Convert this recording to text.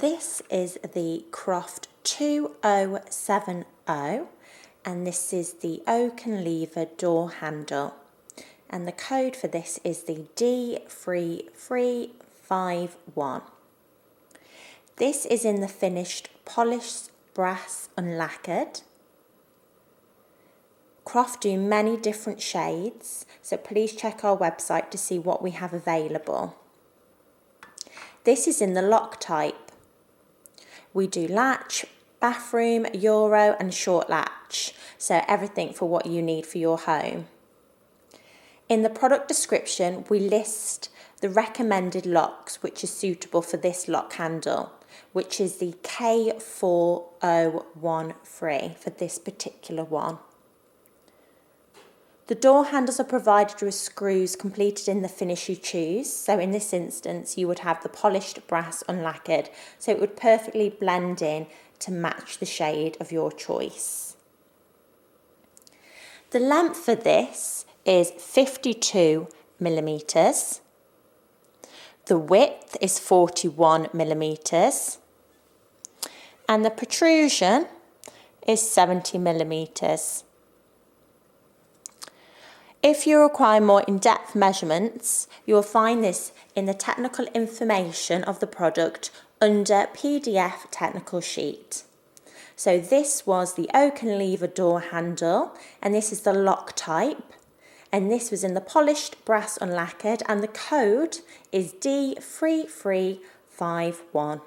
this is the Croft 2070 and this is the Oaken Lever Door Handle. And the code for this is the D3351. This is in the finished polished brass unlacquered. Croft do many different shades, so please check our website to see what we have available. This is in the lock type. We do latch, bathroom, Euro and short latch, so everything for what you need for your home. In the product description, we list the recommended locks which is suitable for this lock handle, which is the K4013 for this particular one. The door handles are provided with screws completed in the finish you choose. So in this instance, you would have the polished brass unlacquered, so it would perfectly blend in to match the shade of your choice. The length for this is 52 millimeters. The width is 41 millimeters. And the protrusion is 70 millimeters. If you require more in-depth measurements, you will find this in the technical information of the product under PDF technical sheet. So this was the Oaken Lever Door Handle, and this is the lock type, and this was in the polished brass unlacquered, and the code is D3351.